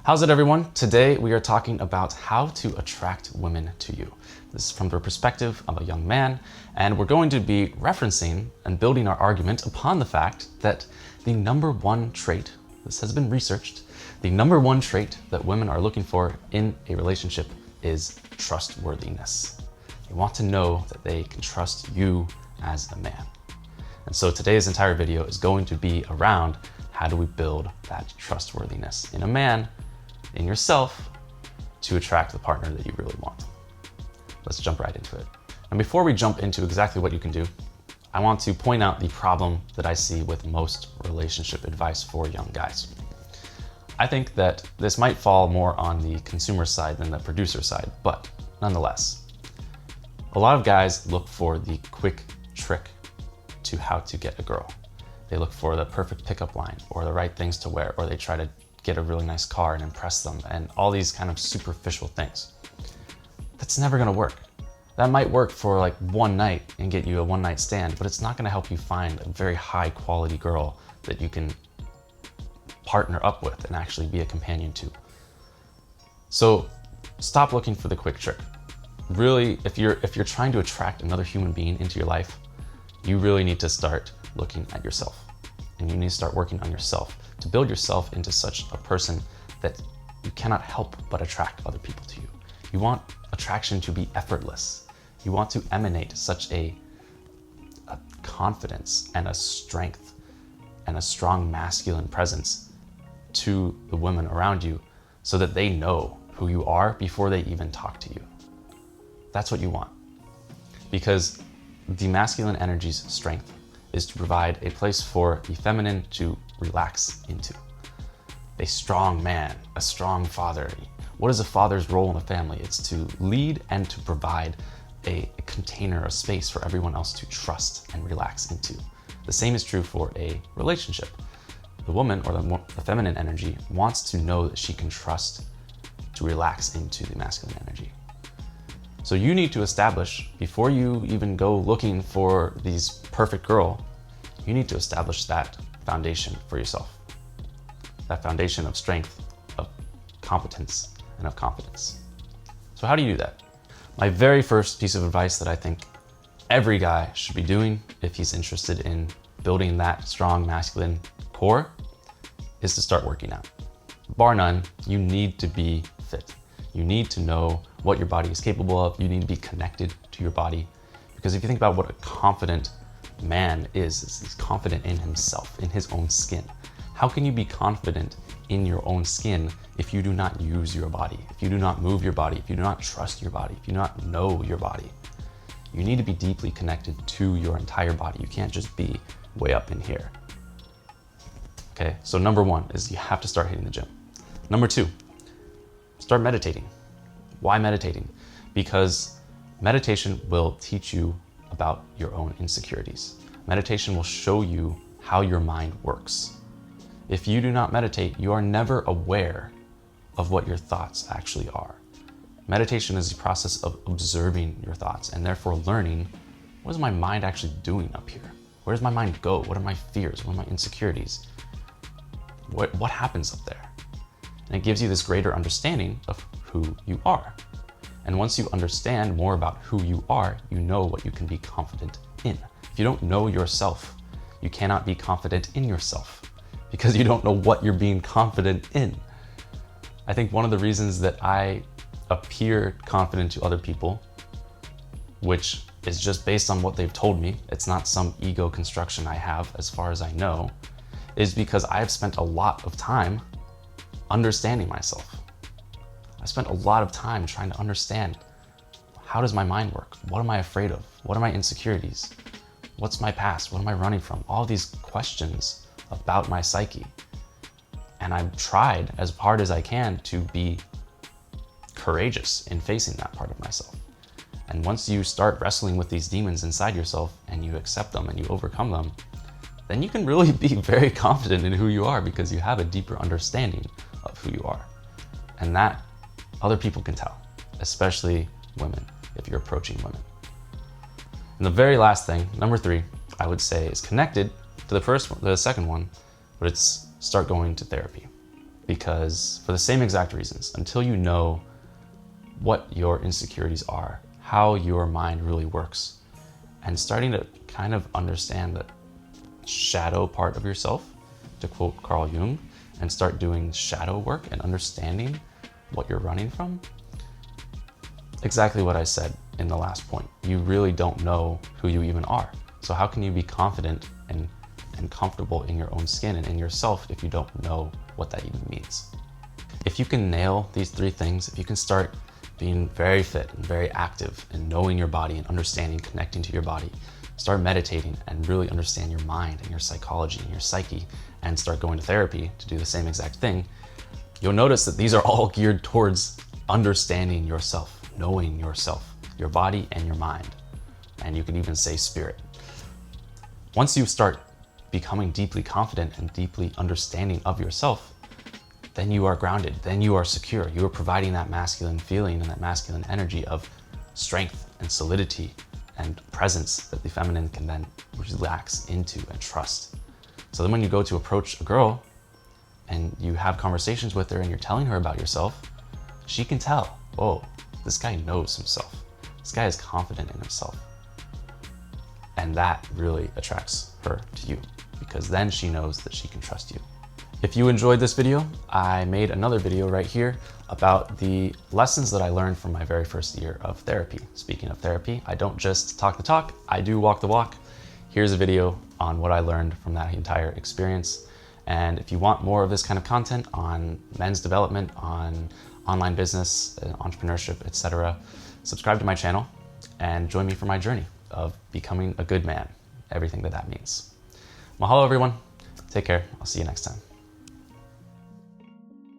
How's it, everyone? Today we are talking about how to attract women to you. This is from the perspective of a young man, and we're going to be referencing and building our argument upon the fact that the number one trait, this has been researched, the number one trait that women are looking for in a relationship is trustworthiness. They want to know that they can trust you as a man. And so today's entire video is going to be around how do we build that trustworthiness in a man, in yourself, to attract the partner that you really want. Let's jump right into it. And before we jump into exactly what you can do, I want to point out the problem that I see with most relationship advice for young guys. I think that this might fall more on the consumer side than the producer side, but nonetheless, a lot of guys look for the quick trick to how to get a girl. They look for the perfect pickup line or the right things to wear, or they try to get a really nice car and impress them, and all these kind of superficial things. That's never gonna work. That might work for like one night and get you a one night stand, but it's not gonna help you find a very high quality girl that you can partner up with and actually be a companion to. So stop looking for the quick trick. Really, if you're trying to attract another human being into your life, you really need to start looking at yourself, and you need to start working on yourself to build yourself into such a person that you cannot help but attract other people to you. You want attraction to be effortless. You want to emanate such a confidence and a strength and a strong masculine presence to the women around you so that they know who you are before they even talk to you. That's what you want. Because the masculine energy's strength is to provide a place for the feminine to relax into. A strong man, a strong father. What is a father's role in a family? It's to lead and to provide a container, a space for everyone else to trust and relax into. The same is true for a relationship. The woman, or the feminine energy, wants to know that she can trust to relax into the masculine energy. So you need to establish, before you even go looking for these perfect girl, you need to establish that foundation for yourself. That foundation of strength, of competence, and of confidence. So how do you do that? My very first piece of advice that I think every guy should be doing if he's interested in building that strong masculine core is to start working out. Bar none, you need to be fit. You need to know what your body is capable of. You need to be connected to your body. Because if you think about what a confident man is he's confident in himself, in his own skin. How can you be confident in your own skin if you do not use your body, if you do not move your body, if you do not trust your body, if you do not know your body? You need to be deeply connected to your entire body. You can't just be way up in here. Okay, so number one is you have to start hitting the gym. Number two, start meditating. Why meditating? Because meditation will teach you about your own insecurities. Meditation will show you how your mind works. If you do not meditate, you are never aware of what your thoughts actually are. Meditation is the process of observing your thoughts and therefore learning, what is my mind actually doing up here? Where does my mind go? What are my fears? What are my insecurities? What happens up there? And it gives you this greater understanding of who you are. And once you understand more about who you are, you know what you can be confident in. If you don't know yourself, you cannot be confident in yourself because you don't know what you're being confident in. I think one of the reasons that I appear confident to other people, which is just based on what they've told me, it's not some ego construction I have as far as I know, is because I've spent a lot of time understanding myself. I spent a lot of time trying to understand, how does my mind work? What am I afraid of? What are my insecurities? What's my past? What am I running from? All these questions about my psyche. And I've tried as hard as I can to be courageous in facing that part of myself. And once you start wrestling with these demons inside yourself and you accept them and you overcome them, then you can really be very confident in who you are because you have a deeper understanding of who you are. And that other people can tell, especially women, if you're approaching women. And the very last thing, number three, I would say is connected to the second one, but it's start going to therapy. because for the same exact reasons, until you know what your insecurities are, how your mind really works, and starting to kind of understand the shadow part of yourself, to quote Carl Jung, and start doing shadow work and understanding what you're running from. Exactly what I said in the last point. You really don't know who you even are. So how can you be confident and comfortable in your own skin and in yourself if you don't know what that even means? If you can nail these 3 things, if you can start being very fit and very active and knowing your body and understanding, connecting to your body, start meditating and really understand your mind and your psychology and your psyche, and start going to therapy to do the same exact thing, you'll notice that these are all geared towards understanding yourself, knowing yourself, your body and your mind. And you can even say spirit. Once you start becoming deeply confident and deeply understanding of yourself, then you are grounded, then you are secure. You are providing that masculine feeling and that masculine energy of strength and solidity and presence that the feminine can then relax into and trust. So then when you go to approach a girl and you have conversations with her and you're telling her about yourself, she can tell, whoa, this guy knows himself. This guy is confident in himself. And that really attracts her to you, because then she knows that she can trust you. If you enjoyed this video, I made another video right here about the lessons that I learned from my very first year of therapy. Speaking of therapy, I don't just talk the talk, I do walk the walk. Here's a video on what I learned from that entire experience. And if you want more of this kind of content on men's development, on online business, entrepreneurship, etc., subscribe to my channel and join me for my journey of becoming a good man, everything that means. Mahalo, everyone. Take care. I'll see you next time.